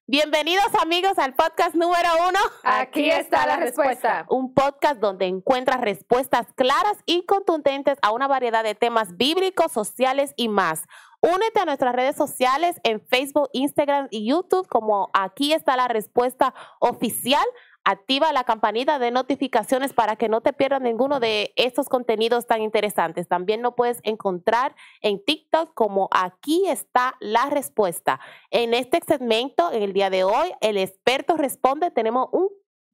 Bienvenidos amigos al podcast número 1. Aquí está la respuesta. Un podcast donde encuentras respuestas claras y contundentes a una variedad de temas bíblicos, sociales y más. Únete a nuestras redes sociales en Facebook, Instagram y YouTube como Aquí está la respuesta oficial. Activa la campanita de notificaciones para que no te pierdas ninguno de estos contenidos tan interesantes. También lo puedes encontrar en TikTok como Aquí está la respuesta. En este segmento, en el día de hoy, el experto responde. Tenemos un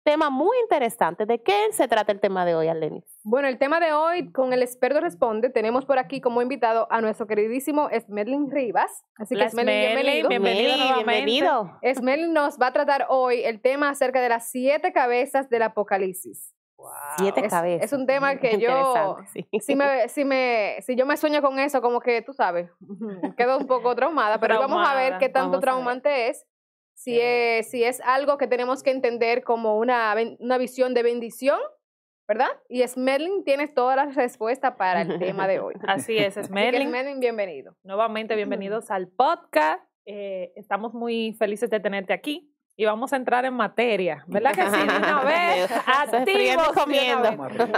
tema muy interesante. ¿De qué se trata el tema de hoy, Arlenis? Bueno, el tema de hoy con el experto responde, tenemos por aquí como invitado a nuestro queridísimo Esmelin Rivas. Así que Esmelin, bienvenido. Esmelin nos va a tratar hoy el tema acerca de las 7 cabezas del Apocalipsis. Wow. 7 cabezas. Es un tema que yo, sí. si yo me sueño con eso, como que tú sabes, quedo un poco traumada, pero vamos a ver qué tanto traumante es. Si es algo que tenemos que entender como una visión de bendición, ¿verdad? Y Esmelin tiene todas las respuestas para el tema de hoy. Así es, Esmelin. Esmelin, bienvenido. Nuevamente, bienvenidos al podcast. Estamos muy felices de tenerte aquí y vamos a entrar en materia, ¿verdad que sí? De una vez, activos, comiendo.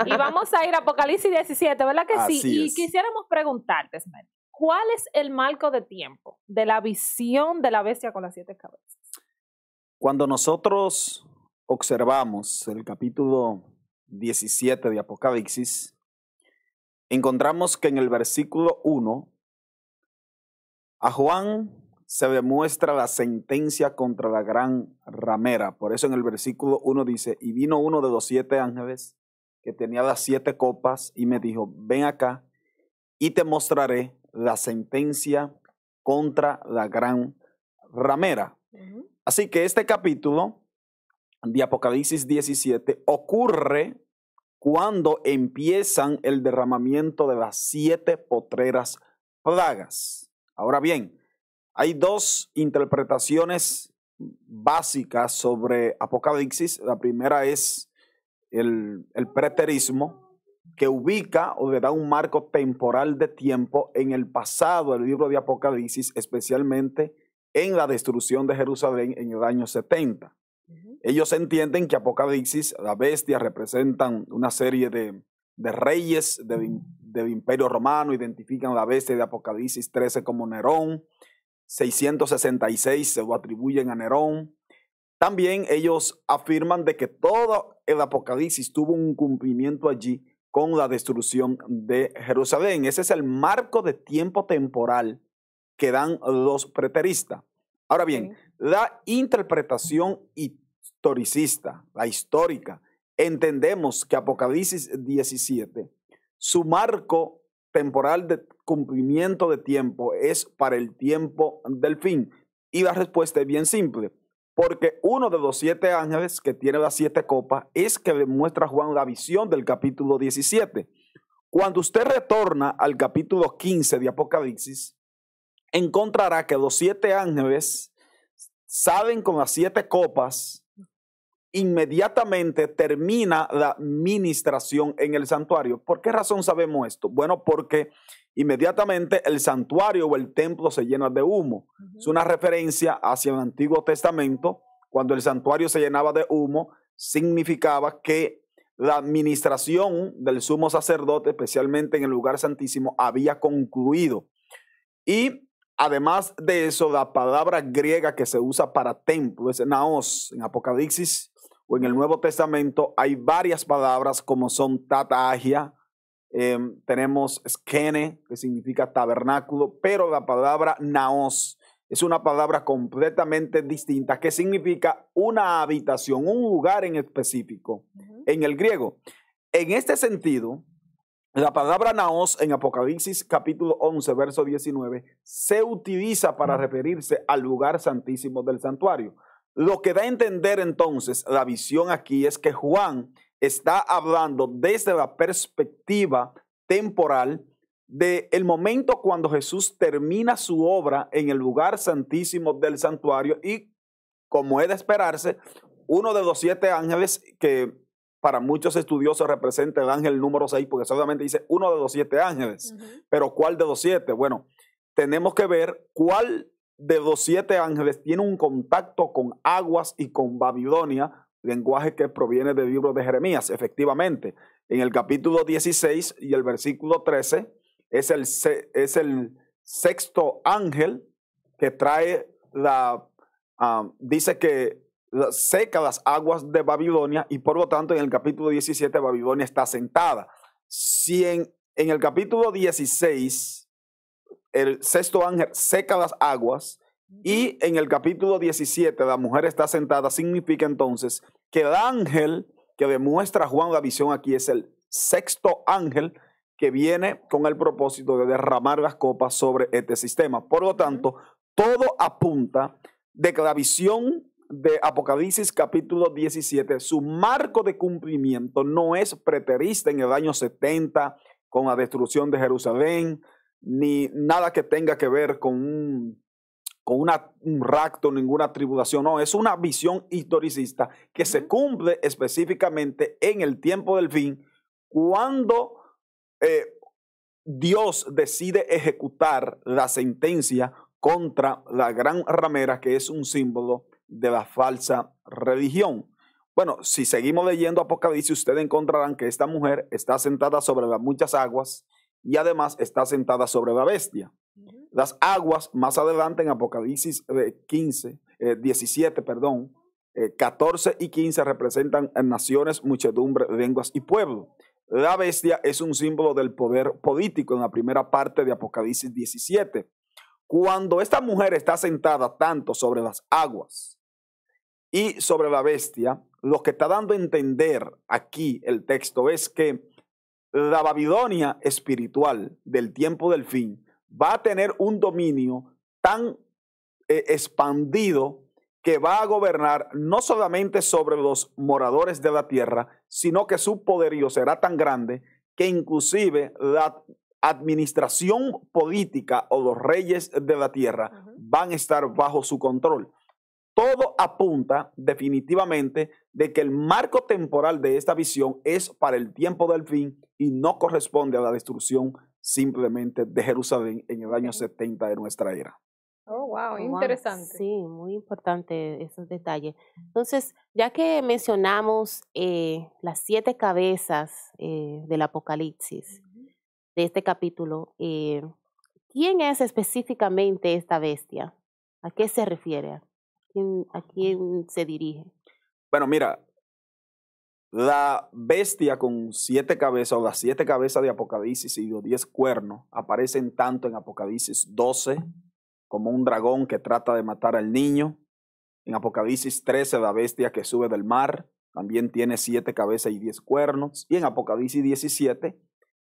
Y vamos a ir a Apocalipsis 17, ¿verdad que sí? Así Y es. quisiéramos preguntarte, Esmelin, ¿cuál es el marco de tiempo de la visión de la bestia con las 7 cabezas? Cuando nosotros observamos el capítulo 17 de Apocalipsis, encontramos que en el versículo 1, a Juan se demuestra la sentencia contra la gran ramera. Por eso en el versículo 1 dice, y vino uno de los 7 ángeles que tenía las 7 copas y me dijo, ven acá y te mostraré la sentencia contra la gran ramera. Así que este capítulo de Apocalipsis 17 ocurre cuando empiezan el derramamiento de las 7 postreras plagas. Ahora bien, hay 2 interpretaciones básicas sobre Apocalipsis. La primera es el preterismo, que ubica o le da un marco temporal de tiempo en el pasado del libro de Apocalipsis, especialmente en la destrucción de Jerusalén en el año 70. Ellos entienden que Apocalipsis, la bestia, representan una serie de reyes del Imperio Romano, identifican la bestia de Apocalipsis 13 como Nerón, 666 se lo atribuyen a Nerón. También ellos afirman de que todo el Apocalipsis tuvo un cumplimiento allí con la destrucción de Jerusalén. Ese es el marco de tiempo temporal que dan los preteristas. Ahora bien, la interpretación historicista, la histórica, entendemos que Apocalipsis 17, su marco temporal de cumplimiento de tiempo es para el tiempo del fin. Y la respuesta es bien simple, porque uno de los 7 ángeles que tiene las 7 copas es que le muestra a Juan la visión del capítulo 17. Cuando usted retorna al capítulo 15 de Apocalipsis, encontrará que los 7 ángeles salen con las 7 copas. Inmediatamente termina la ministración en el santuario. ¿Por qué razón sabemos esto? Bueno, porque inmediatamente el santuario o el templo se llena de humo. Es una referencia hacia el Antiguo Testamento. Cuando el santuario se llenaba de humo, significaba que la administración del sumo sacerdote, especialmente en el lugar santísimo, había concluido. Y además de eso, la palabra griega que se usa para templo es naos. En Apocalipsis o en el Nuevo Testamento hay varias palabras como son tatagia, tenemos skene, que significa tabernáculo, pero la palabra naos es una palabra completamente distinta que significa una habitación, un lugar en específico en el griego. En este sentido, la palabra naos en Apocalipsis capítulo 11, verso 19, se utiliza para referirse al lugar santísimo del santuario. Lo que da a entender entonces la visión aquí es que Juan está hablando desde la perspectiva temporal del momento cuando Jesús termina su obra en el lugar santísimo del santuario y, como es de esperarse, uno de los 7 ángeles que para muchos estudiosos representa el ángel número 6, porque solamente dice uno de los 7 ángeles. Pero ¿cuál de los 7? Bueno, tenemos que ver cuál de los 7 ángeles tiene un contacto con aguas y con Babilonia, lenguaje que proviene del libro de Jeremías. Efectivamente, en el capítulo 16 y el versículo 13 es el sexto ángel que trae dice que seca las aguas de Babilonia, y por lo tanto en el capítulo 17 Babilonia está sentada. Si en el capítulo 16 el sexto ángel seca las aguas y en el capítulo 17 la mujer está sentada, significa entonces que el ángel que demuestra Juan la visión aquí es el sexto ángel que viene con el propósito de derramar las copas sobre este sistema. Por lo tanto, todo apunta de que la visión de Apocalipsis capítulo 17, su marco de cumplimiento no es preterista en el año 70 con la destrucción de Jerusalén, ni nada que tenga que ver con un rapto, ninguna tribulación. No, es una visión historicista que se cumple específicamente en el tiempo del fin, cuando Dios decide ejecutar la sentencia contra la gran ramera, que es un símbolo de la falsa religión. Bueno, si seguimos leyendo Apocalipsis, ustedes encontrarán que esta mujer está sentada sobre las muchas aguas y además está sentada sobre la bestia. Las aguas, más adelante en Apocalipsis 14 y 15 representan naciones, muchedumbre, lenguas y pueblos. La bestia es un símbolo del poder político en la primera parte de Apocalipsis 17. Cuando esta mujer está sentada tanto sobre las aguas y sobre la bestia, lo que está dando a entender aquí el texto es que la Babilonia espiritual del tiempo del fin va a tener un dominio tan expandido que va a gobernar no solamente sobre los moradores de la tierra, sino que su poderío será tan grande que inclusive la administración política o los reyes de la tierra van a estar bajo su control. Todo apunta definitivamente de que el marco temporal de esta visión es para el tiempo del fin y no corresponde a la destrucción simplemente de Jerusalén en el año 70 de nuestra era. Oh, wow, interesante. Sí, muy importante esos detalles. Entonces, ya que mencionamos las 7 cabezas del Apocalipsis, de este capítulo, ¿quién es específicamente esta bestia? ¿A qué se refiere? ¿A quién se dirige? Bueno, mira, la bestia con 7 cabezas, o las 7 cabezas de Apocalipsis y los 10 cuernos, aparecen tanto en Apocalipsis 12 como un dragón que trata de matar al niño. En Apocalipsis 13, la bestia que sube del mar, también tiene 7 cabezas y 10 cuernos. Y en Apocalipsis 17,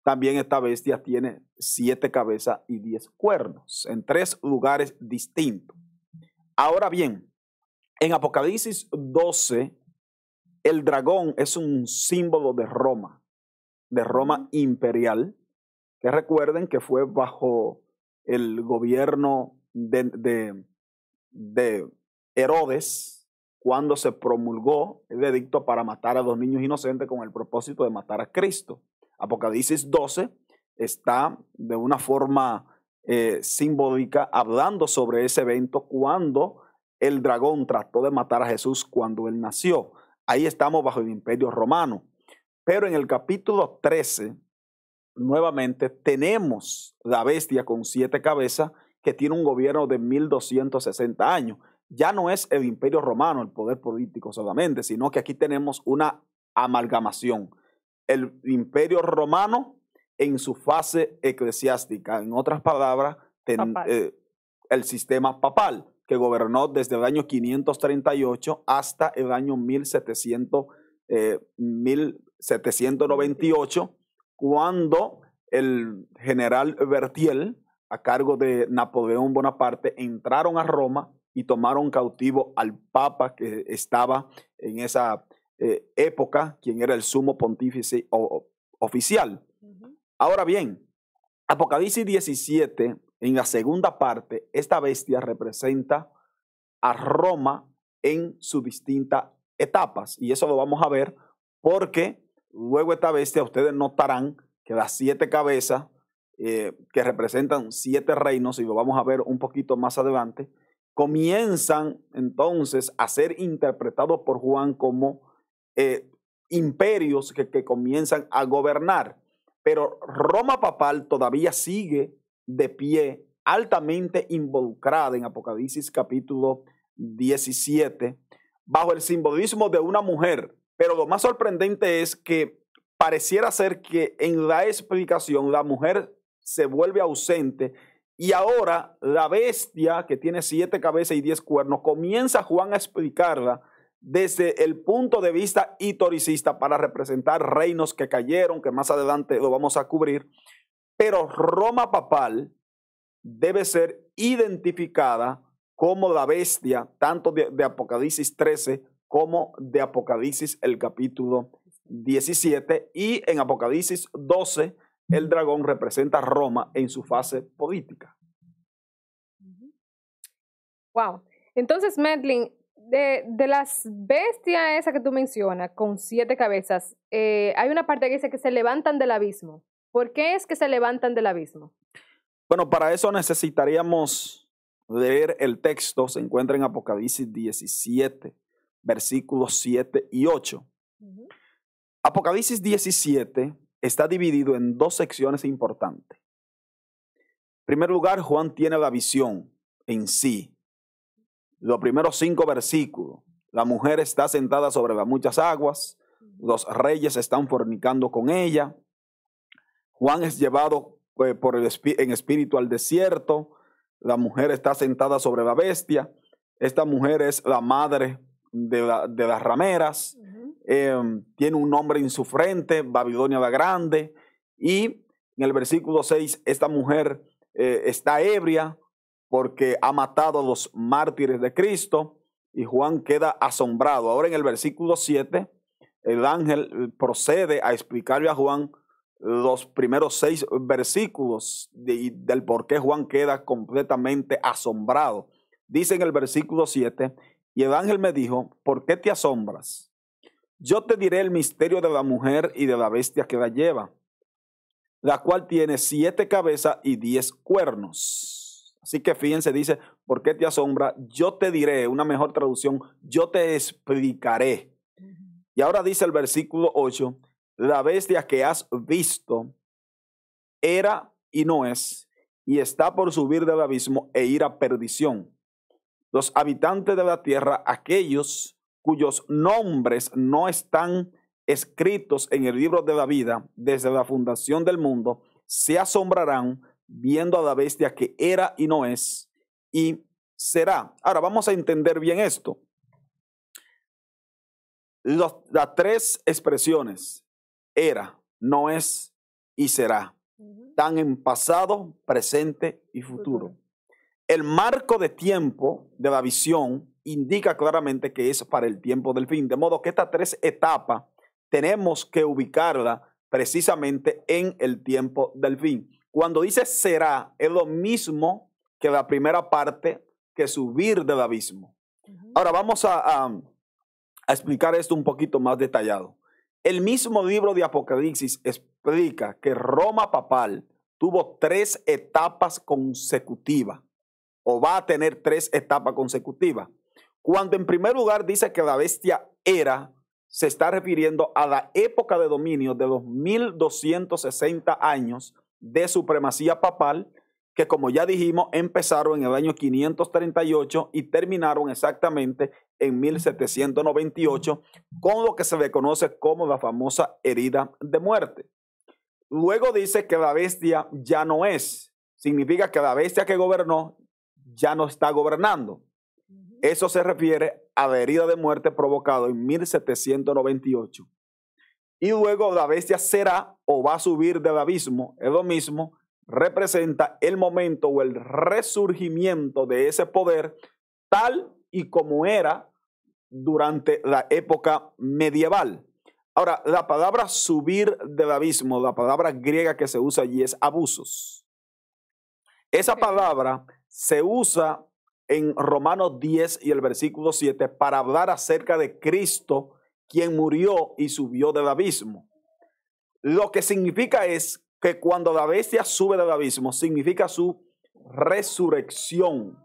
también esta bestia tiene 7 cabezas y 10 cuernos, en 3 lugares distintos. Ahora bien, en Apocalipsis 12, el dragón es un símbolo de Roma imperial, que recuerden que fue bajo el gobierno de Herodes cuando se promulgó el edicto para matar a los niños inocentes con el propósito de matar a Cristo. Apocalipsis 12 está de una forma simbólica hablando sobre ese evento cuando el dragón trató de matar a Jesús cuando él nació. Ahí estamos bajo el Imperio Romano. Pero en el capítulo 13, nuevamente tenemos la bestia con 7 cabezas que tiene un gobierno de 1260 años. Ya no es el Imperio Romano, el poder político solamente, sino que aquí tenemos una amalgamación. El Imperio Romano en su fase eclesiástica, en otras palabras, el sistema papal, que gobernó desde el año 538 hasta el año 1798, cuando el general Berthier, a cargo de Napoleón Bonaparte, entraron a Roma y tomaron cautivo al Papa que estaba en esa época, quien era el sumo pontífice oficial. Ahora bien, Apocalipsis 17, en la segunda parte, esta bestia representa a Roma en sus distintas etapas. Y eso lo vamos a ver porque luego esta bestia, ustedes notarán que las 7 cabezas que representan 7 reinos, y lo vamos a ver un poquito más adelante, comienzan entonces a ser interpretados por Juan como imperios que comienzan a gobernar. Pero Roma papal todavía sigue de pie, altamente involucrada en Apocalipsis capítulo 17, bajo el simbolismo de una mujer. Pero lo más sorprendente es que pareciera ser que en la explicación la mujer se vuelve ausente y ahora la bestia que tiene 7 cabezas y 10 cuernos comienza Juan a explicarla desde el punto de vista historicista para representar reinos que cayeron, que más adelante lo vamos a cubrir. Pero Roma papal debe ser identificada como la bestia, tanto de Apocalipsis 13 como de Apocalipsis el capítulo 17. Y en Apocalipsis 12, el dragón representa a Roma en su fase política. Wow. Entonces, Medlin, de las bestias esas que tú mencionas, con 7 cabezas, hay una parte que dice que se levantan del abismo. ¿Por qué es que se levantan del abismo? Bueno, para eso necesitaríamos leer el texto. Se encuentra en Apocalipsis 17, versículos 7 y 8. Apocalipsis 17 está dividido en 2 secciones importantes. En primer lugar, Juan tiene la visión en sí. Los primeros 5 versículos. La mujer está sentada sobre las muchas aguas. Los reyes están fornicando con ella. Juan es llevado en espíritu al desierto. La mujer está sentada sobre la bestia. Esta mujer es la madre de las rameras. Tiene un nombre en su frente, Babilonia la Grande. Y en el versículo 6, esta mujer está ebria porque ha matado a los mártires de Cristo, y Juan queda asombrado. Ahora en el versículo 7, el ángel procede a explicarle a Juan los primeros 6 versículos del por qué Juan queda completamente asombrado. Dice en el versículo 7, y el ángel me dijo, ¿por qué te asombras? Yo te diré el misterio de la mujer y de la bestia que la lleva, la cual tiene 7 cabezas y 10 cuernos. Así que fíjense, dice, ¿por qué te asombra? Yo te diré, una mejor traducción, yo te explicaré. Y ahora dice el versículo 8, la bestia que has visto era y no es, y está por subir del abismo e ir a perdición. Los habitantes de la tierra, aquellos cuyos nombres no están escritos en el libro de la vida desde la fundación del mundo, se asombrarán viendo a la bestia que era y no es y será. Ahora vamos a entender bien esto. Las 3 expresiones, era, no es y será, están en pasado, presente y futuro. El marco de tiempo de la visión indica claramente que es para el tiempo del fin, de modo que estas 3 etapas tenemos que ubicarla precisamente en el tiempo del fin. Cuando dice será, es lo mismo que la primera parte, que subir del abismo. Ahora vamos a explicar esto un poquito más detallado. El mismo libro de Apocalipsis explica que Roma papal tuvo 3 etapas consecutivas, o va a tener 3 etapas consecutivas. Cuando en primer lugar dice que la bestia era, se está refiriendo a la época de dominio de los 1260 años de supremacía papal, que como ya dijimos, empezaron en el año 538 y terminaron exactamente en 1798, con lo que se le conoce como la famosa herida de muerte. Luego dice que la bestia ya no es, significa que la bestia que gobernó ya no está gobernando. Eso se refiere a la herida de muerte provocada en 1798. Y luego la bestia será o va a subir del abismo, es lo mismo, representa el momento o el resurgimiento de ese poder tal y como era durante la época medieval. Ahora, la palabra subir del abismo, la palabra griega que se usa allí es abusos. Esa palabra se usa en Romanos 10 y el versículo 7 para hablar acerca de Cristo, quien murió y subió del abismo. Lo que significa es que cuando la bestia sube del abismo, significa su resurrección.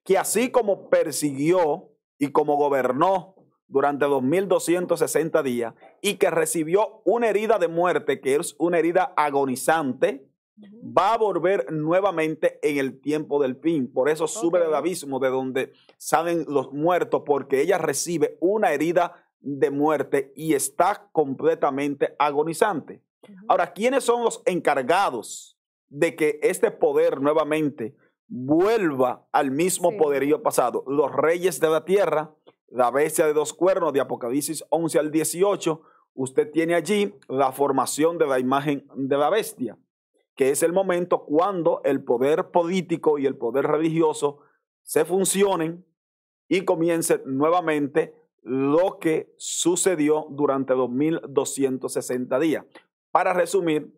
que así como persiguió y como gobernó durante 2260 días y que recibió una herida de muerte, que es una herida agonizante, va a volver nuevamente en el tiempo del fin. Por eso sube del abismo de donde salen los muertos, porque ella recibe una herida de muerte y está completamente agonizante. Ahora, ¿quiénes son los encargados de que este poder nuevamente vuelva al mismo poderío pasado? Los reyes de la tierra, la bestia de dos cuernos de Apocalipsis 11 al 18. Usted tiene allí la formación de la imagen de la bestia, que es el momento cuando el poder político y el poder religioso se funcionen y comience nuevamente lo que sucedió durante 2260 días. Para resumir,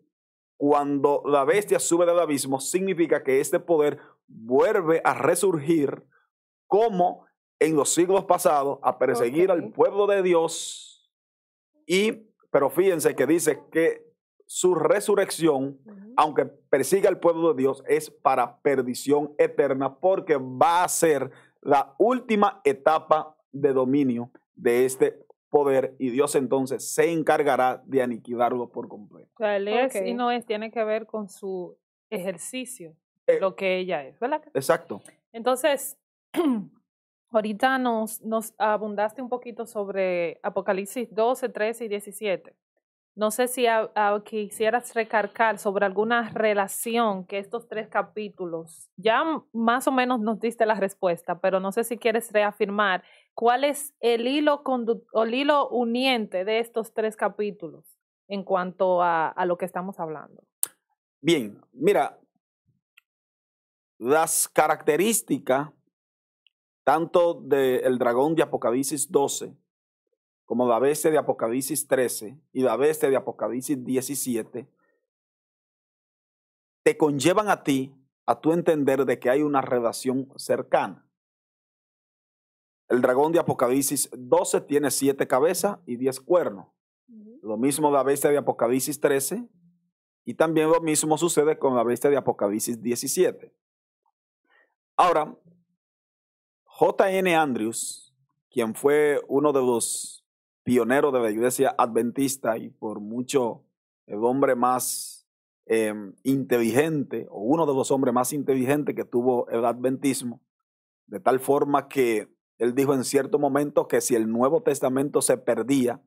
cuando la bestia sube del abismo, significa que este poder vuelve a resurgir como en los siglos pasados, a perseguir al pueblo de Dios. Pero fíjense que dice que su resurrección, aunque persiga al pueblo de Dios, es para perdición eterna, porque va a ser la última etapa de dominio de este poder, y Dios entonces se encargará de aniquilarlo por completo. O sea, el es y no es tiene que ver con su ejercicio, lo que ella es, ¿verdad? Exacto. Entonces, ahorita nos abundaste un poquito sobre Apocalipsis 12, 13 y 17. No sé si quisieras recargar sobre alguna relación que estos tres capítulos, ya más o menos nos diste la respuesta, pero no sé si quieres reafirmar cuál es el hilo uniente de estos tres capítulos en cuanto a lo que estamos hablando. Bien, mira, las características tanto del dragón de Apocalipsis 12 como la bestia de Apocalipsis 13 y la bestia de Apocalipsis 17, te conllevan a ti a tu entender de que hay una relación cercana. El dragón de Apocalipsis 12 tiene 7 cabezas y 10 cuernos. Lo mismo la bestia de Apocalipsis 13, y también lo mismo sucede con la bestia de Apocalipsis 17. Ahora, J.N. Andrews, quien fue uno de los pionero de la iglesia adventista y por mucho el hombre más inteligente, o uno de los hombres más inteligentes que tuvo el adventismo, de tal forma que él dijo en cierto momento que si el Nuevo Testamento se perdía,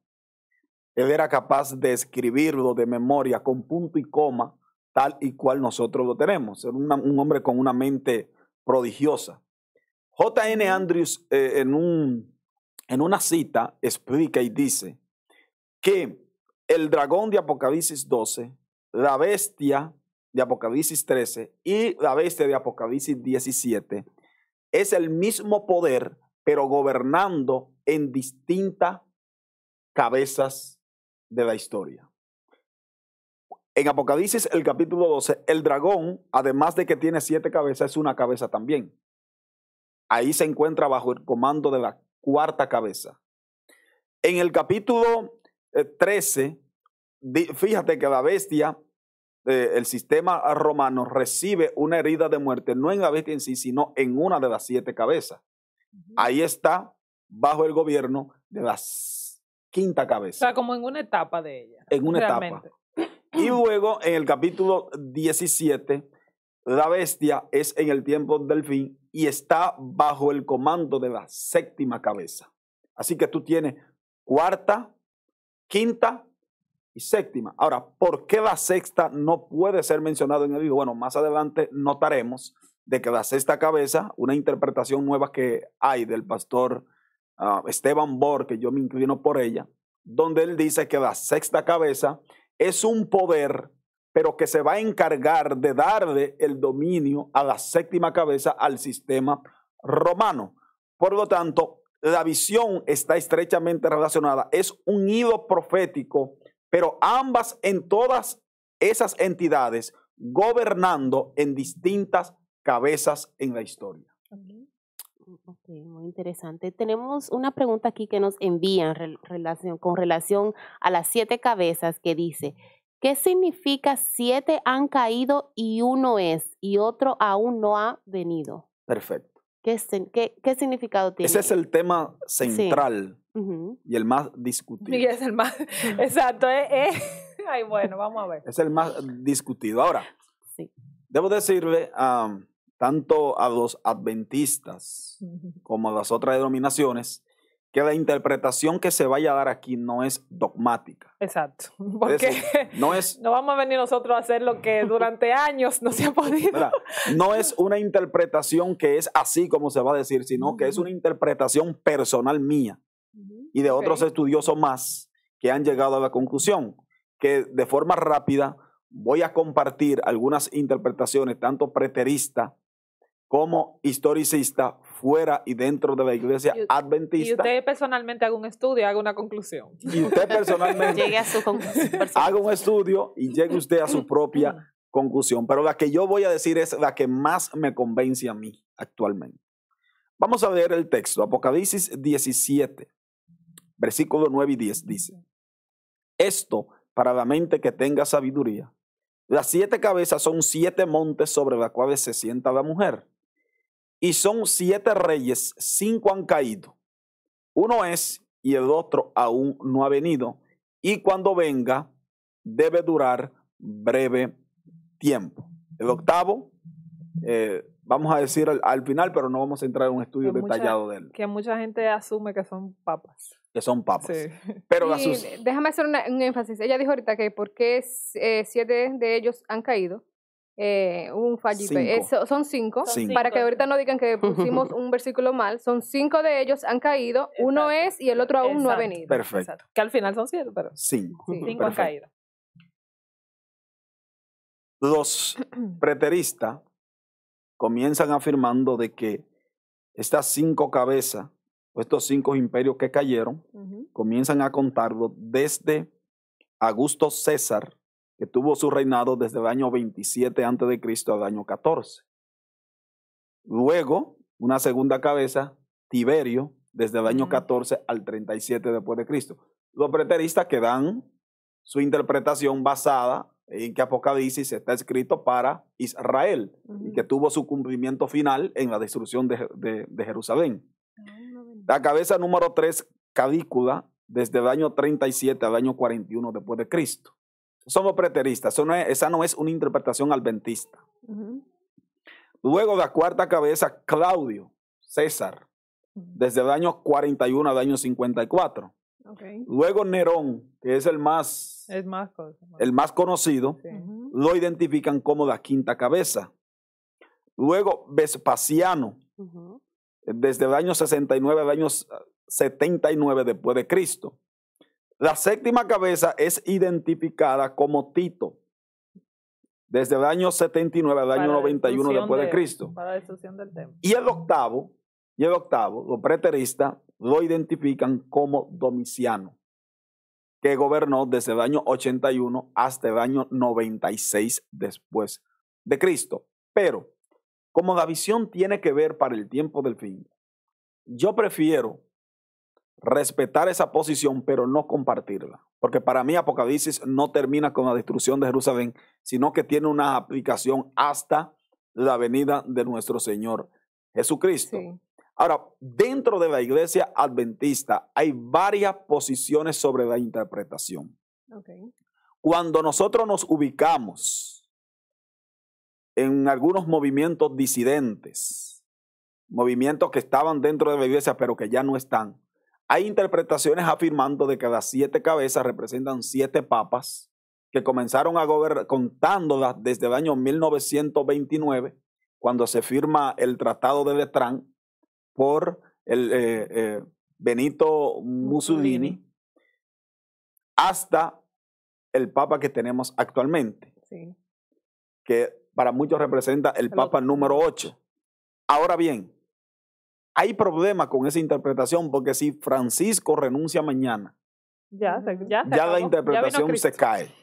él era capaz de escribirlo de memoria con punto y coma, tal y cual nosotros lo tenemos. Era un hombre con una mente prodigiosa. J.N. Andrews en una cita explica y dice que el dragón de Apocalipsis 12, la bestia de Apocalipsis 13 y la bestia de Apocalipsis 17 es el mismo poder, pero gobernando en distintas cabezas de la historia. En Apocalipsis, el capítulo 12, el dragón, además de que tiene 7 cabezas, es una cabeza también. Ahí se encuentra bajo el comando de la 4ª cabeza. En el capítulo 13, fíjate que la bestia, el sistema romano, recibe una herida de muerte, no en la bestia en sí, sino en una de las 7 cabezas. Ahí está bajo el gobierno de la 5ª cabeza. O sea, como en una etapa de ella. En una etapa. Y luego en el capítulo 17, la bestia es en el tiempo del fin y está bajo el comando de la 7ª cabeza. Así que tú tienes 4ª, 5ª y 7ª. Ahora, ¿por qué la 6ª no puede ser mencionada en el libro? Bueno, más adelante notaremos de que la 6ª cabeza, una interpretación nueva que hay del pastor Esteban Borg, que yo me inclino por ella, donde él dice que la 6ª cabeza es un poder, pero que se va a encargar de darle el dominio a la 7ª cabeza al sistema romano. Por lo tanto, la visión está estrechamente relacionada. Es un hilo profético, pero ambas en todas esas entidades gobernando en distintas cabezas en la historia. Ok, muy interesante. Tenemos una pregunta aquí que nos envían con relación a las 7 cabezas, que dice: ¿qué significa 7 han caído y uno es y otro aún no ha venido? Perfecto. ¿Qué significado tiene? Ese es el tema central y el más discutido. Y es el más, exacto. Ay, bueno, vamos a ver. Es el más discutido. Ahora, debo decirle tanto a los adventistas como a las otras denominaciones que la interpretación que se vaya a dar aquí no es dogmática. Exacto. Porque no vamos a venir nosotros a hacer lo que durante años no se ha podido. Mira, no es una interpretación que es así como se va a decir, sino que es una interpretación personal mía y de otros estudiosos más que han llegado a la conclusión que de forma rápida voy a compartir algunas interpretaciones tanto preterista como historicista fuera y dentro de la iglesia adventista. Y usted personalmente haga un estudio, haga una conclusión. Y usted personalmente llegue a su conclusión. Haga un estudio y llegue usted a su propia conclusión. Pero la que yo voy a decir es la que más me convence a mí actualmente. Vamos a leer el texto. Apocalipsis 17, versículos 9 y 10 dice: esto para la mente que tenga sabiduría. Las 7 cabezas son 7 montes sobre los cuales se sienta la mujer. Y son 7 reyes, 5 han caído. Uno es y el otro aún no ha venido. Y cuando venga, debe durar breve tiempo. El octavo, vamos a decir al final, pero no vamos a entrar en un estudio detallado de él. Que mucha gente asume que son papas. Que son papas. Sí. Pero déjame hacer un énfasis. Ella dijo ahorita que porque 7 de ellos han caído. Un fallito. Son 5. Para que ahorita no digan que pusimos un versículo mal. Son 5 de ellos han caído. Exacto. Uno es y el otro aún no ha venido. Perfecto. Exacto. Que al final son 7, pero 5. 5 han caído. Los preteristas comienzan afirmando de que estas 5 cabezas, o estos 5 imperios que cayeron, comienzan a contarlo desde Augusto César, que tuvo su reinado desde el año 27 a.C. al año 14. Luego, una segunda cabeza, Tiberio, desde el año 14 al 37 después de Cristo. Los preteristas que dan su interpretación basada en que Apocalipsis está escrito para Israel y que tuvo su cumplimiento final en la destrucción de Jerusalén. La cabeza número 3, Calígula, desde el año 37 al año 41 después de Cristo. Son los preteristas. Esa no es una interpretación adventista. Luego la cuarta cabeza, Claudio César, desde el año 41 al año 54. Luego Nerón, que es el más conocido, lo identifican como la quinta cabeza. Luego Vespasiano, desde el año 69 al año 79 después de Cristo. La séptima cabeza es identificada como Tito, desde el año 79 al año 91 después de Cristo. Para la destrucción del templo. Y el octavo, los preteristas lo identifican como Domiciano, que gobernó desde el año 81 hasta el año 96 después de Cristo. Pero, como la visión tiene que ver para el tiempo del fin, yo prefiero respetar esa posición, pero no compartirla. Porque para mí Apocalipsis no termina con la destrucción de Jerusalén, sino que tiene una aplicación hasta la venida de nuestro Señor Jesucristo. Sí. Ahora, dentro de la iglesia adventista hay varias posiciones sobre la interpretación. Cuando nosotros nos ubicamos en algunos movimientos disidentes, movimientos que estaban dentro de la iglesia pero que ya no están, hay interpretaciones afirmando de que las 7 cabezas representan 7 papas que comenzaron a gobernar contándolas desde el año 1929, cuando se firma el Tratado de Letrán por el Benito Mussolini, hasta el papa que tenemos actualmente, que para muchos representa el papa número 8. Ahora bien, hay problema con esa interpretación porque si Francisco renuncia mañana, ya la interpretación se cae.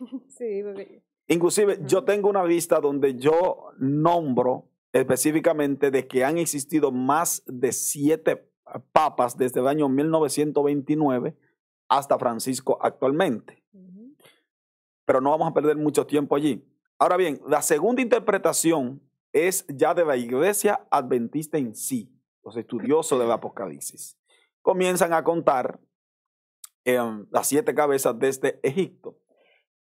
Inclusive yo tengo una lista donde yo nombro específicamente de que han existido más de 7 papas desde el año 1929 hasta Francisco actualmente. Pero no vamos a perder mucho tiempo allí. Ahora bien, la segunda interpretación es ya de la iglesia adventista en sí. los estudiosos del Apocalipsis, comienzan a contar las 7 cabezas desde Egipto.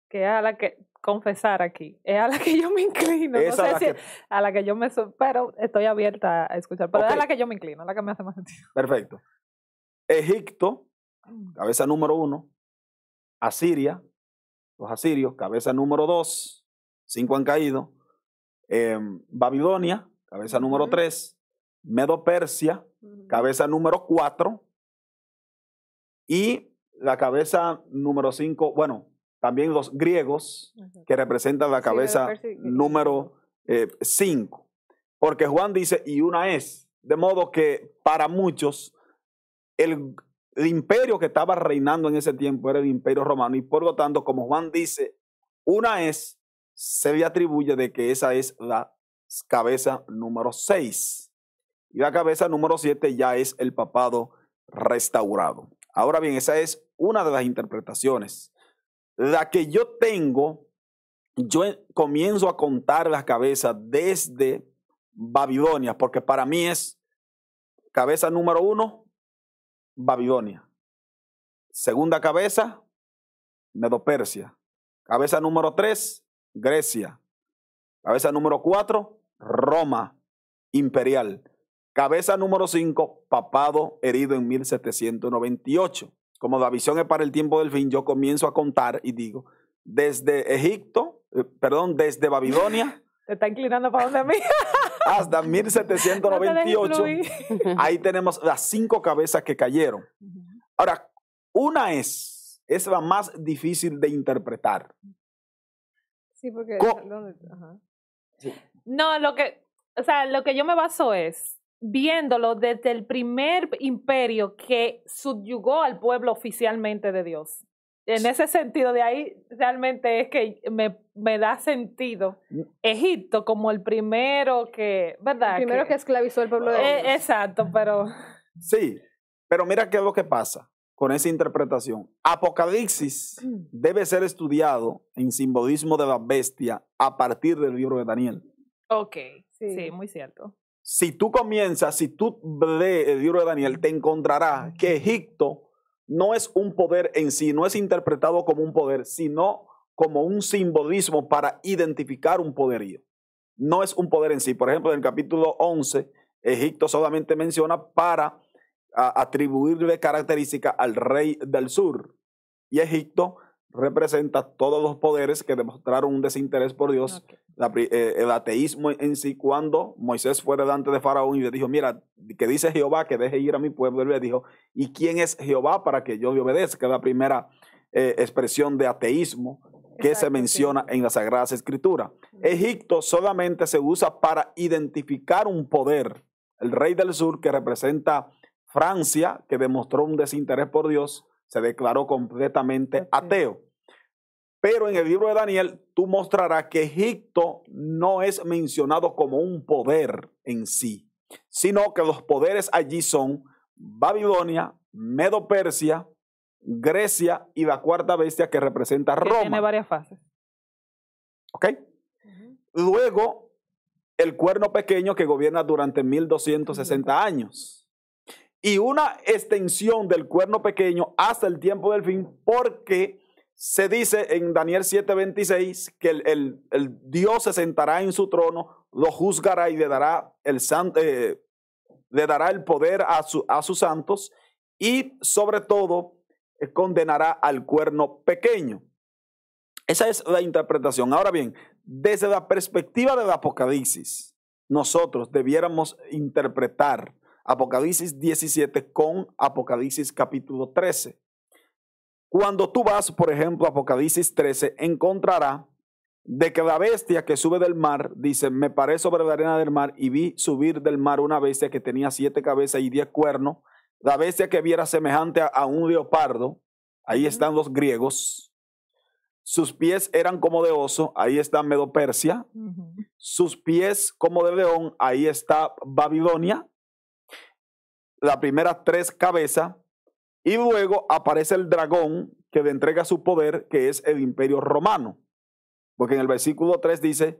Que es a la que, confesar aquí, es a la que yo me inclino. No sé si a la que yo me... Pero estoy abierta a escuchar. Pero es a la que yo me inclino, a la que me hace más sentido. Perfecto. Egipto, cabeza número 1. Asiria, los asirios, cabeza número 2. 5 han caído. Babilonia, cabeza número 3. Medo-Persia, cabeza número 4. Y la cabeza número 5, bueno, también los griegos, que representan la cabeza número 5. Porque Juan dice, y una es. De modo que para muchos, el imperio que estaba reinando en ese tiempo era el imperio romano. Y por lo tanto, como Juan dice, una es, se le atribuye de que esa es la cabeza número 6. Y la cabeza número 7 ya es el papado restaurado. Ahora bien, esa es una de las interpretaciones. La que yo tengo, yo comienzo a contar las cabezas desde Babilonia, porque para mí es cabeza número 1, Babilonia. Segunda cabeza, Medo-Persia. Cabeza número 3, Grecia. Cabeza número 4, Roma imperial. Cabeza número 5, papado herido en 1798. Como la visión es para el tiempo del fin, yo comienzo a contar y digo, desde Egipto, desde Babilonia. Te está inclinando para donde a mí. Hasta 1798. Ahí tenemos las 5 cabezas que cayeron. Ahora, una es la más difícil de interpretar. Sí, porque... Sí. No, lo que yo me baso es viéndolo desde el primer imperio que subyugó al pueblo oficialmente de Dios. En ese sentido, de ahí realmente es que me da sentido Egipto como el primero que, ¿verdad? El primero que esclavizó al pueblo de Dios. Exacto, pero... Sí, pero mira qué es lo que pasa con esa interpretación. Apocalipsis debe ser estudiado en simbolismo de la bestia a partir del libro de Daniel. Ok, sí, muy cierto. Si tú lees el libro de Daniel, te encontrarás que Egipto no es un poder en sí, no es interpretado como un poder, sino como un simbolismo para identificar un poderío. No es un poder en sí. Por ejemplo, en el capítulo 11, Egipto solamente menciona para atribuirle características al rey del sur. Y Egipto representa todos los poderes que demostraron un desinterés por Dios. Okay. El ateísmo en sí, cuando Moisés fue delante de Faraón y le dijo, mira, que dice Jehová que deje ir a mi pueblo, él le dijo, ¿y quién es Jehová para que yo le obedezca? Es la primera expresión de ateísmo que se menciona en las Sagradas Escrituras. Egipto solamente se usa para identificar un poder. El rey del sur, que representa Francia, que demostró un desinterés por Dios, se declaró completamente ateo. Pero en el libro de Daniel, tú mostrarás que Egipto no es mencionado como un poder en sí, sino que los poderes allí son Babilonia, Medo-Persia, Grecia y la cuarta bestia que representa Roma. Tiene varias fases. ¿Ok? Luego, el cuerno pequeño que gobierna durante 1260 años. Y una extensión del cuerno pequeño hasta el tiempo del fin, porque se dice en Daniel 7:26 que el Dios se sentará en su trono, lo juzgará y le dará el poder a sus santos y sobre todo condenará al cuerno pequeño. Esa es la interpretación. Ahora bien, desde la perspectiva del Apocalipsis, nosotros debiéramos interpretar Apocalipsis 17 con Apocalipsis capítulo 13. Cuando tú vas, por ejemplo, a Apocalipsis 13, encontrarás de que la bestia que sube del mar, dice, me paré sobre la arena del mar y vi subir del mar una bestia que tenía 7 cabezas y 10 cuernos. La bestia que viera semejante a un leopardo, ahí están los griegos. Sus pies eran como de oso, ahí está Medo-Persia. Sus pies como de león, ahí está Babilonia. Las primeras 3 cabezas, y luego aparece el dragón que le entrega su poder, que es el imperio romano. Porque en el versículo 3 dice,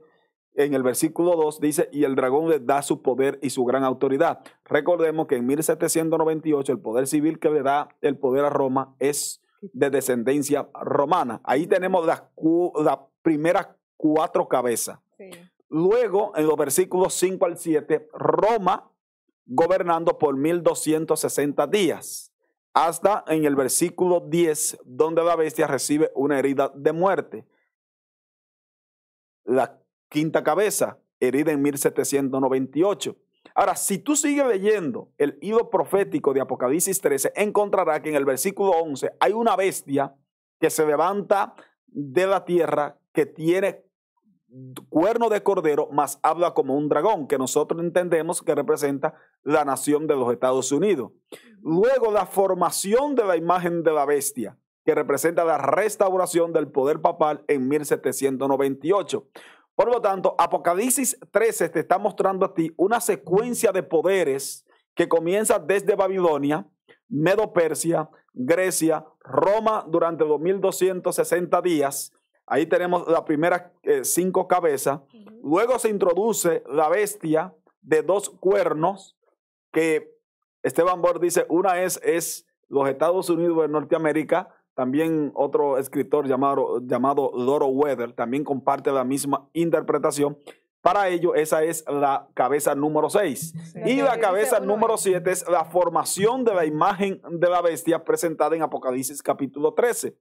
en el versículo 2 dice, y el dragón le da su poder y su gran autoridad. Recordemos que en 1798 el poder civil que le da el poder a Roma es de descendencia romana. Ahí tenemos las primeras 4 cabezas. Sí. Luego, en los versículos 5 al 7, Roma gobernando por 1260 días, hasta en el versículo 10, donde la bestia recibe una herida de muerte. La 5ª cabeza, herida en 1798. Ahora, si tú sigues leyendo el hilo profético de Apocalipsis 13, encontrarás que en el versículo 11 hay una bestia que se levanta de la tierra, que tiene cuerno de cordero, mas habla como un dragón, que nosotros entendemos que representa la nación de los Estados Unidos. Luego, la formación de la imagen de la bestia, que representa la restauración del poder papal en 1798. Por lo tanto, Apocalipsis 13 te está mostrando a ti una secuencia de poderes que comienza desde Babilonia, Medo-Persia, Grecia, Roma durante 2260 días. Ahí tenemos las primeras 5 cabezas. Luego se introduce la bestia de 2 cuernos, que Esteban Bord dice, una es los Estados Unidos de Norteamérica. También otro escritor llamado Loro Weather también comparte la misma interpretación. Para ello, esa es la cabeza número 6. Sí. Y la cabeza número 7 es la formación de la imagen de la bestia presentada en Apocalipsis capítulo 13.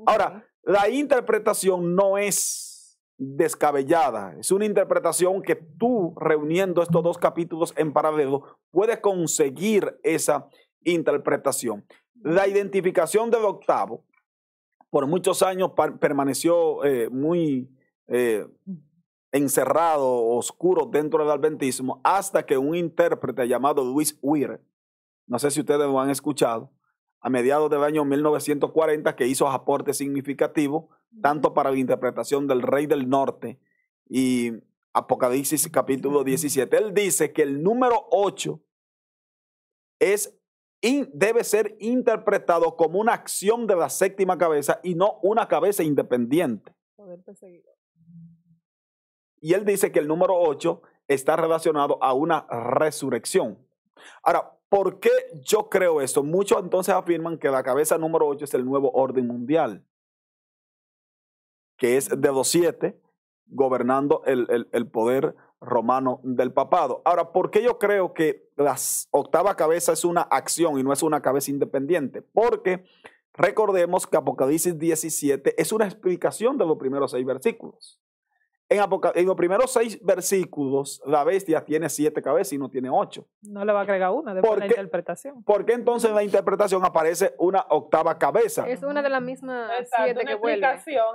Ahora, la interpretación no es descabellada. Es una interpretación que tú, reuniendo estos 2 capítulos en paralelo, puedes conseguir esa interpretación. La identificación del octavo por muchos años permaneció muy encerrado, oscuro dentro del adventismo, hasta que un intérprete llamado Louis Wire, no sé si ustedes lo han escuchado, a mediados del año 1940, que hizo aportes significativos tanto para la interpretación del Rey del Norte y Apocalipsis capítulo 17. Él dice que el número 8 debe ser interpretado como una acción de la 7ª cabeza y no una cabeza independiente. Y él dice que el número 8 está relacionado a una resurrección. Ahora, ¿por qué yo creo esto? Muchos entonces afirman que la cabeza número 8 es el nuevo orden mundial, que es de los 7 gobernando el poder romano del papado. Ahora, ¿por qué yo creo que la 8ª cabeza es una acción y no es una cabeza independiente? Porque recordemos que Apocalipsis 17 es una explicación de los primeros 6 versículos. En los primeros 6 versículos, la bestia tiene 7 cabezas y no tiene 8. No le va a agregar una después de la interpretación. ¿Por qué entonces en la interpretación aparece una 8ª cabeza? Es una de las mismas 7 que vuelve.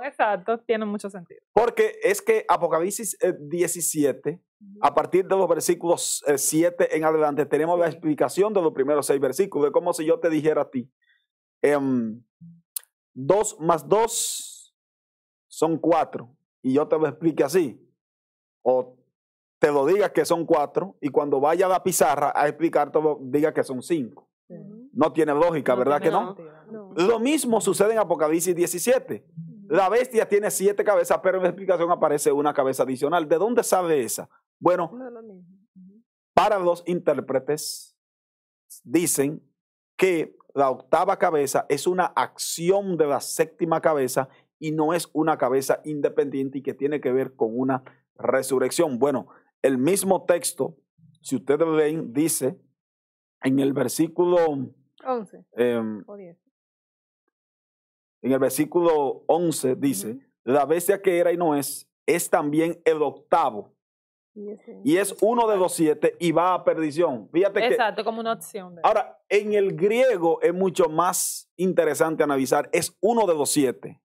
Exacto, tiene mucho sentido. Porque es que Apocalipsis 17, a partir de los versículos 7 en adelante, tenemos la explicación de los primeros 6 versículos. Es como si yo te dijera a ti, 2 más 2 son 4. Y yo te lo explique así, o te lo diga que son 4, y cuando vaya a la pizarra a explicártelo, diga que son 5. No tiene lógica, ¿verdad que no? Lo mismo sucede en Apocalipsis 17. La bestia tiene 7 cabezas, pero en la explicación aparece una cabeza adicional. ¿De dónde sale esa? Bueno, para los intérpretes dicen que la 8ª cabeza es una acción de la 7ª cabeza y no es una cabeza independiente y que tiene que ver con una resurrección. Bueno, el mismo texto, si ustedes leen, dice en el versículo 11 o 10. En el versículo 11 dice, la bestia que era y no es también el 8º. Y es uno de los 7 y va a perdición. Fíjate exacto, como una opción. Ahora, en el griego es mucho más interesante analizar, es uno de los 7.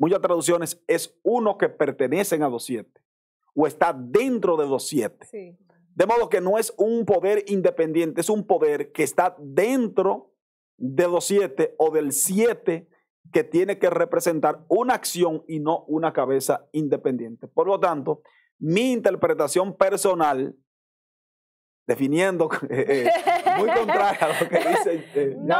Muchas traducciones es uno que pertenecen a los 7 o está dentro de los 7. Sí. De modo que no es un poder independiente, es un poder que está dentro de los 7 o del 7 que tiene que representar una acción y no una cabeza independiente. Por lo tanto, mi interpretación personal, definiendo muy contraria a lo que dice no,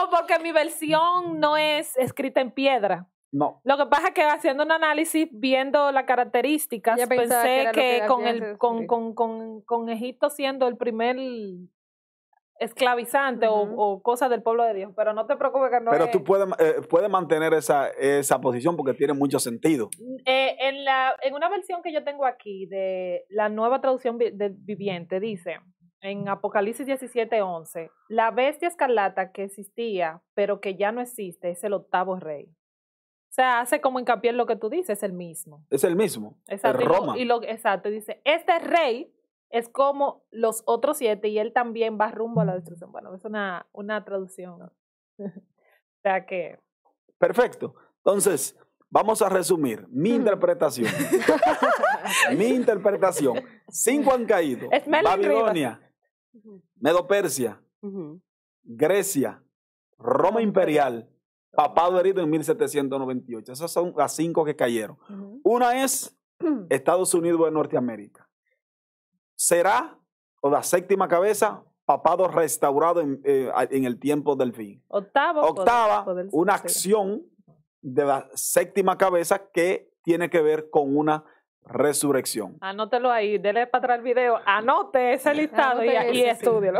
porque mi versión no es escrita en piedra. No. Lo que pasa es que haciendo un análisis, viendo las características, pensé que con Egipto siendo el primer esclavizante o cosas del pueblo de Dios, pero no te preocupes que no Pero es... tú puedes mantener esa posición porque tiene mucho sentido. En una versión que yo tengo aquí de la nueva traducción viviente, dice en Apocalipsis 17:11, la bestia escarlata que existía, pero que ya no existe, es el 8º rey. O sea, hace como hincapié en lo que tú dices, es el mismo. Es el mismo. Exacto. Es Roma. Exacto, dice, este rey es como los otros 7 y él también va rumbo a la destrucción. Bueno, es una traducción. O sea que... Perfecto. Entonces, vamos a resumir mi interpretación. Mi interpretación. 5 han caído. Babilonia, Medo-Persia, Grecia, Roma imperial, papado herido en 1798. Esas son las 5 que cayeron. Una es Estados Unidos de Norteamérica. Será, o la 7ª cabeza, papado restaurado en el tiempo del fin. Octava, una acción de la 7ª cabeza que tiene que ver con una resurrección. Anótelo ahí, dele para atrás el video, anote ese listado y estúdielo.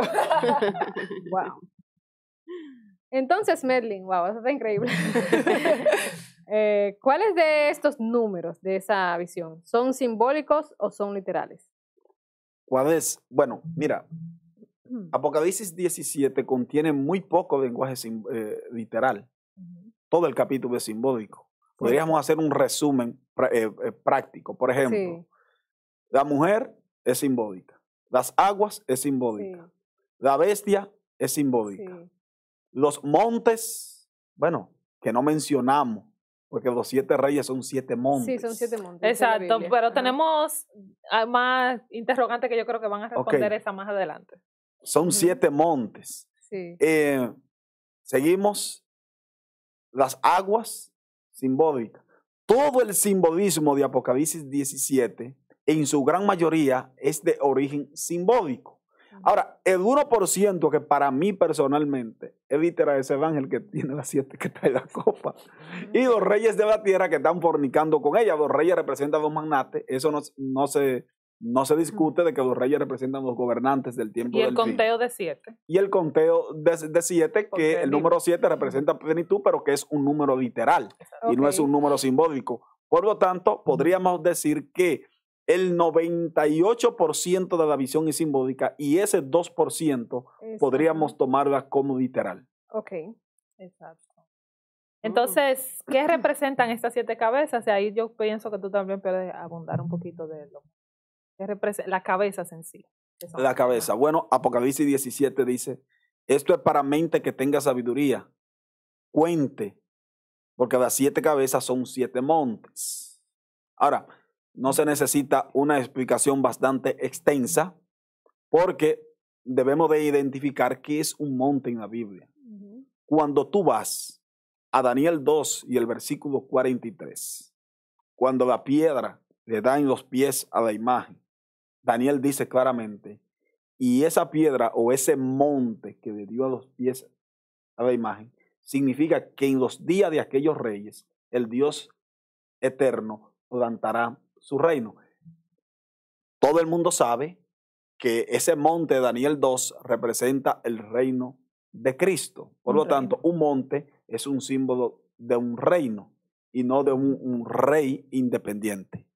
Wow. Entonces, Medlin, wow, eso está increíble. ¿Cuáles de estos números de esa visión son simbólicos o son literales? ¿Cuál es? Bueno, mira, Apocalipsis 17 contiene muy poco lenguaje literal. Todo el capítulo es simbólico. Podríamos hacer un resumen práctico. Por ejemplo, la mujer es simbólica. Las aguas es simbólica. La bestia es simbólica. Los montes, bueno, que no mencionamos, porque los 7 reyes son 7 montes. Sí, son 7 montes. Exacto, pero tenemos más interrogantes que yo creo que van a responder esa más adelante. Son 7 montes. Sí. Seguimos. Las aguas simbólicas. Todo el simbolismo de Apocalipsis 17, en su gran mayoría, es de origen simbólico. Ahora, el 1% que para mí personalmente es literal ese ángel que tiene las 7 que trae la copa. Y los reyes de la tierra que están fornicando con ella. Los reyes representan a los magnates. Eso no se discute de que los reyes representan a los gobernantes del tiempo del fin. Y el conteo de 7. Y el conteo de 7, que el número 7 representa plenitud, pero que es un número literal y no es un número simbólico. Por lo tanto, podríamos decir que el 98% de la visión es simbólica y ese 2% podríamos tomarla como literal. Ok. Exacto. Entonces, ¿qué representan estas 7 cabezas? Y ahí yo pienso que tú también puedes abundar un poquito de lo que representa las cabezas en sí. La cabeza. Bueno, Apocalipsis 17 dice, esto es para mente que tenga sabiduría. Cuente, porque las 7 cabezas son 7 montes. Ahora, no se necesita una explicación bastante extensa porque debemos de identificar qué es un monte en la Biblia. Cuando tú vas a Daniel 2 y el versículo 43, cuando la piedra le da en los pies a la imagen, Daniel dice claramente, y esa piedra o ese monte que le dio a los pies a la imagen, significa que en los días de aquellos reyes, el Dios eterno plantará su reino. Todo el mundo sabe que ese monte de Daniel 2 representa el reino de Cristo. Por lo tanto, un monte es un símbolo de un reino y no de un rey independiente.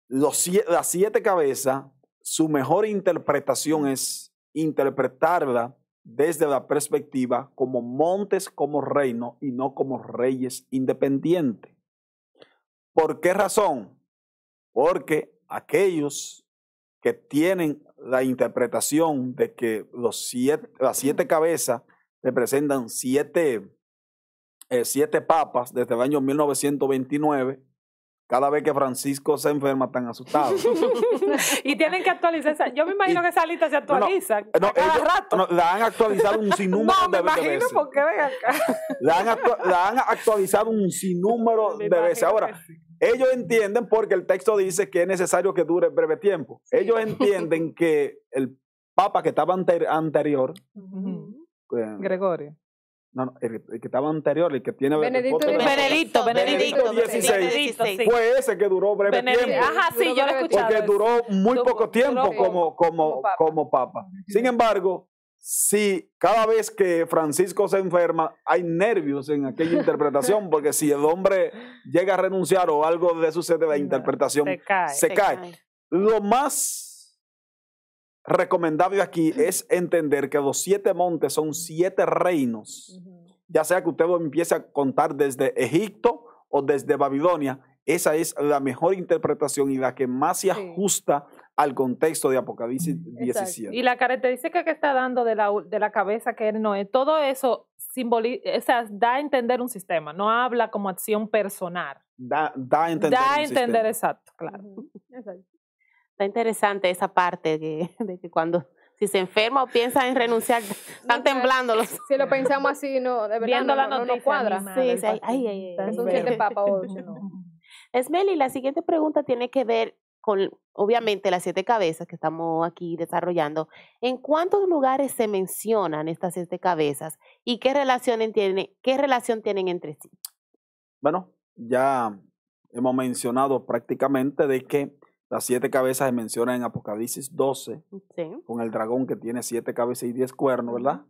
Las 7 cabezas, su mejor interpretación es interpretarla desde la perspectiva como montes, como reino y no como reyes independientes. ¿Por qué razón? Porque aquellos que tienen la interpretación de que las 7 cabezas representan 7 papas desde el año 1929, cada vez que Francisco se enferma están asustados. Y tienen que actualizar. Yo me imagino que esa lista se actualiza cada rato. La han actualizado un sinnúmero de veces. No, me imagino porque ven acá. La han actualizado un sinnúmero de veces. Ahora, ellos entienden porque el texto dice que es necesario que dure breve tiempo. Sí. Ellos entienden que el papa que estaba anterior, Gregorio. No, el que estaba anterior, el que tiene... Benedicto XVI, fue ese que duró breve tiempo. Ajá, sí, yo lo he escuchado. Porque duró muy poco tiempo como papa. Sin embargo, si cada vez que Francisco se enferma, hay nervios en aquella interpretación, porque si el hombre llega a renunciar o algo le sucede, la interpretación se cae. Lo más recomendable aquí es entender que los 7 montes son 7 reinos. Ya sea que usted lo empiece a contar desde Egipto o desde Babilonia, esa es la mejor interpretación y la que más se ajusta al contexto de Apocalipsis 17. Y la característica que está dando de la cabeza que él no es, todo eso da a entender un sistema, no habla como acción personal. Da a entender exacto, claro. Exacto. Está interesante esa parte de que cuando si se enferma o piensa en renunciar, están temblando los... Si lo pensamos así, no, de verdad no cuadra. Sí, son 7 papas, 8, no. Esmeli, la siguiente pregunta tiene que ver con, obviamente, las 7 cabezas que estamos aquí desarrollando. ¿En cuántos lugares se mencionan estas 7 cabezas y qué relación tienen entre sí? Bueno, ya hemos mencionado prácticamente de que las 7 cabezas se mencionan en Apocalipsis 12, con el dragón que tiene 7 cabezas y 10 cuernos, ¿verdad?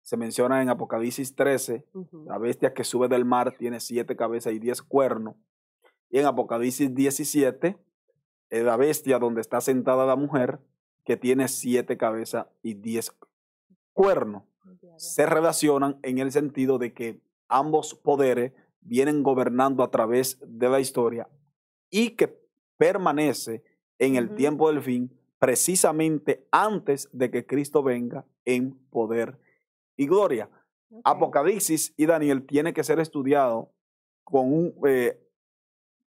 Se menciona en Apocalipsis 13, la bestia que sube del mar tiene 7 cabezas y 10 cuernos. Y en Apocalipsis 17, la bestia donde está sentada la mujer, que tiene 7 cabezas y 10 cuernos. Se relacionan en el sentido de que ambos poderes vienen gobernando a través de la historia y que permanece en el tiempo del fin, precisamente antes de que Cristo venga en poder y gloria. Apocalipsis y Daniel tiene que ser estudiado con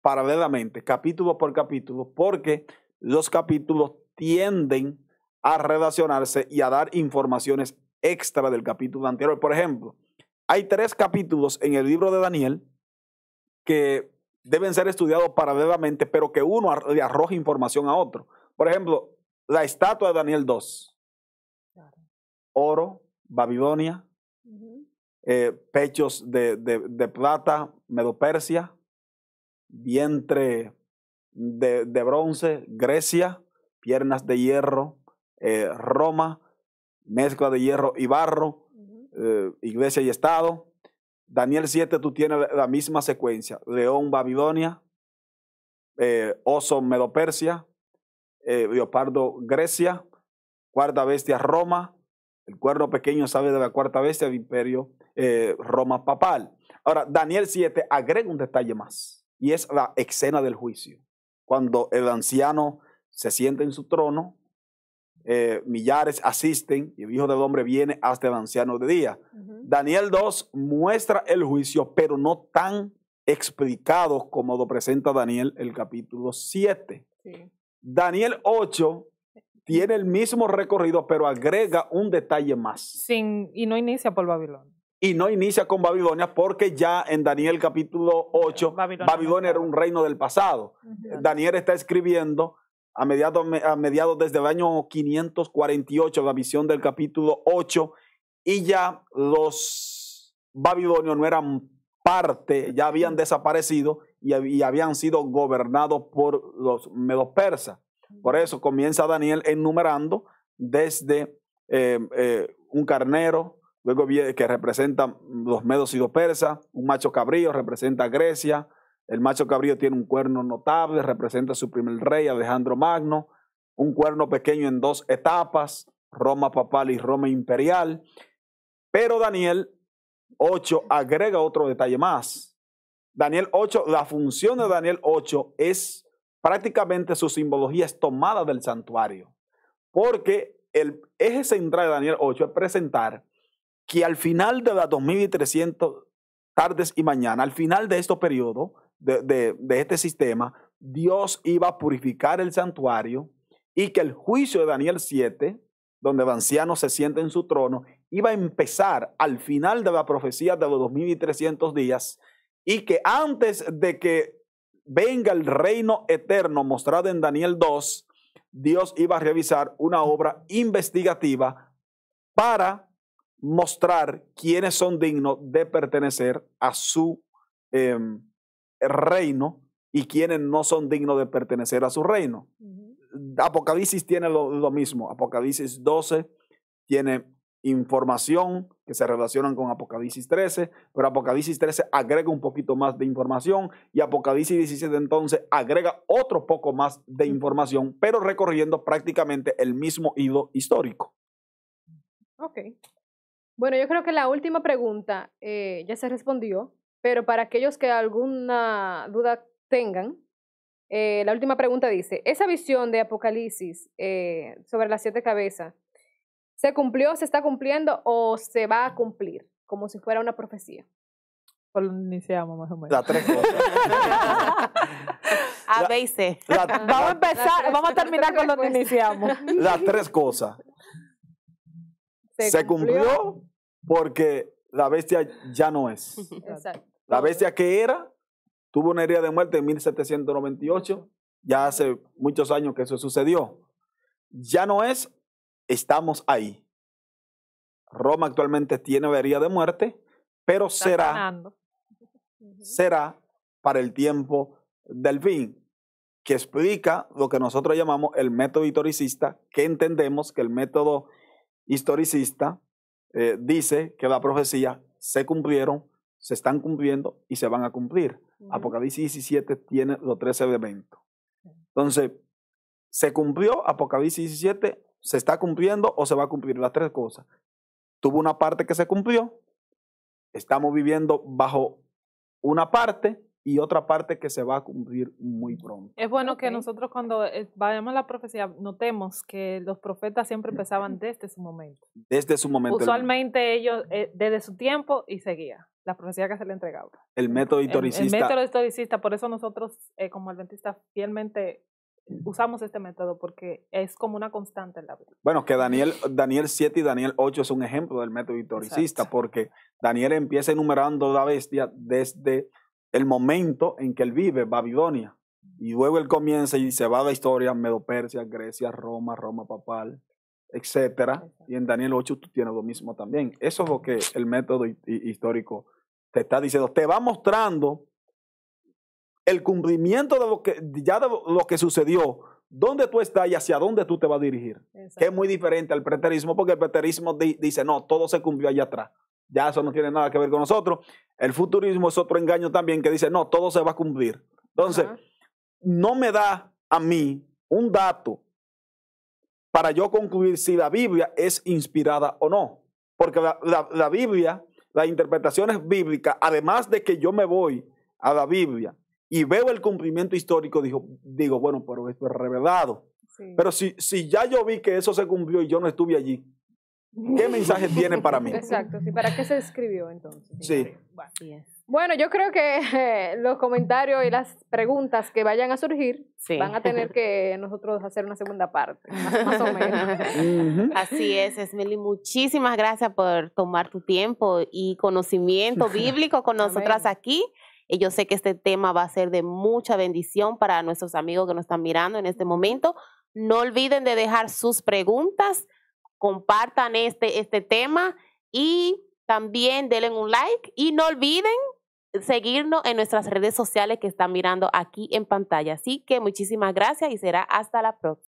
paralelamente, capítulo por capítulo, porque los capítulos tienden a relacionarse y a dar informaciones extra del capítulo anterior. Por ejemplo, hay 3 capítulos en el libro de Daniel que deben ser estudiados paralelamente, pero que uno le arroja información a otro. Por ejemplo, la estatua de Daniel 2. Oro, Babilonia, pechos de plata, Medo-Persia, vientre de bronce, Grecia, piernas de hierro, Roma, mezcla de hierro y barro, iglesia y estado. Daniel 7 tú tienes la misma secuencia, león Babilonia, oso Medo-Persia, leopardo Grecia, cuarta bestia Roma, el cuerno pequeño sale de la cuarta bestia del imperio Roma papal. Ahora, Daniel 7 agrega un detalle más y es la escena del juicio, cuando el anciano se sienta en su trono, millares asisten y el Hijo del Hombre viene hasta el anciano de día. Daniel 2 muestra el juicio, pero no tan explicado como lo presenta Daniel el capítulo 7. Daniel 8 tiene el mismo recorrido, pero agrega un detalle más. Y no inicia por Babilonia. Y no inicia con Babilonia porque ya en Daniel capítulo 8, Babilonia era un reino del pasado. Daniel está escribiendo a mediados desde el año 548, la visión del capítulo 8, y ya los babilonios no eran parte, ya habían desaparecido y habían sido gobernados por los medo-persas. Por eso comienza Daniel enumerando desde un carnero, luego que representa los medos y los persas, un macho cabrío representa Grecia. El macho cabrío tiene un cuerno notable, representa a su primer rey, Alejandro Magno, un cuerno pequeño en 2 etapas, Roma papal y Roma imperial. Pero Daniel 8 agrega otro detalle más. Daniel 8, la función de Daniel 8 es prácticamente su simbología es tomada del santuario, porque el eje central de Daniel 8 es presentar que al final de las 2300 tardes y mañana, al final de este periodo, de este sistema, Dios iba a purificar el santuario y que el juicio de Daniel 7, donde el anciano se sienta en su trono, iba a empezar al final de la profecía de los 2300 días y que antes de que venga el reino eterno mostrado en Daniel 2, Dios iba a realizar una obra investigativa para mostrar quiénes son dignos de pertenecer a su reino y quiénes no son dignos de pertenecer a su reino. Apocalipsis tiene lo mismo. Apocalipsis 12 tiene información que se relacionan con Apocalipsis 13, pero Apocalipsis 13 agrega un poquito más de información y Apocalipsis 17 entonces agrega otro poco más de información, pero recorriendo prácticamente el mismo hilo histórico. Ok. Bueno, yo creo que la última pregunta ya se respondió, pero para aquellos que alguna duda tengan, la última pregunta dice, ¿esa visión de Apocalipsis sobre las 7 cabezas se cumplió, se está cumpliendo o se va a cumplir? Como si fuera una profecía. Por donde iniciamos más o menos. Las 3 cosas. A, B y C. Vamos a empezar, vamos a terminar con donde iniciamos. Las 3 cosas. Se cumplió porque la bestia ya no es. Exacto. La bestia que era, tuvo una herida de muerte en 1798, ya hace muchos años que eso sucedió. Ya no es, estamos ahí. Roma actualmente tiene herida de muerte, pero será para el tiempo del fin, que explica lo que nosotros llamamos el método historicista, que entendemos que el método historicista dice que la profecía se cumplieron, se están cumpliendo y se van a cumplir. Apocalipsis 17 tiene los 3 elementos. Entonces, ¿se cumplió Apocalipsis 17? ¿Se está cumpliendo o se va a cumplir? Las 3 cosas. Tuvo una parte que se cumplió, estamos viviendo bajo una parte y otra parte que se va a cumplir muy pronto. Es bueno que nosotros cuando vayamos a la profecía notemos que los profetas siempre empezaban desde su momento. Desde su momento. Usualmente ellos, desde su tiempo y seguía la profecía que se le entregaba. El método historicista. El método historicista, por eso nosotros como adventistas fielmente usamos este método porque es como una constante en la Biblia. Bueno, que Daniel 7 y Daniel 8 es un ejemplo del método historicista. Exacto. Porque Daniel empieza enumerando la bestia desde el momento en que él vive, Babilonia. Y luego él comienza y se va a la historia, Medo-Persia, Grecia, Roma papal, etcétera. Y en Daniel 8 tú tienes lo mismo también. Eso es lo que el método histórico te está diciendo. Te va mostrando el cumplimiento de lo que sucedió, dónde tú estás y hacia dónde tú te vas a dirigir. Exacto. Que es muy diferente al preterismo, porque el preterismo dice, no, todo se cumplió allá atrás. Ya eso no tiene nada que ver con nosotros. El futurismo es otro engaño también que dice, no, todo se va a cumplir. Entonces, no me da a mí un dato para yo concluir si la Biblia es inspirada o no. Porque la Biblia, las interpretaciones bíblicas, además de que yo me voy a la Biblia y veo el cumplimiento histórico, digo, bueno, pero esto es revelado. Sí. Pero si ya yo vi que eso se cumplió y yo no estuve allí, ¿qué mensaje tiene para mí? Exacto, sí, ¿para qué se escribió entonces? Sí. Bueno, yo creo que los comentarios y las preguntas que vayan a surgir van a tener que nosotros hacer una segunda parte, más o menos. Así es, Esmeli, muchísimas gracias por tomar tu tiempo y conocimiento bíblico con nosotras aquí. Y yo sé que este tema va a ser de mucha bendición para nuestros amigos que nos están mirando en este momento. No olviden de dejar sus preguntas, compartan este tema y también denle un like y no olviden seguirnos en nuestras redes sociales que están mirando aquí en pantalla. Así que muchísimas gracias y será hasta la próxima.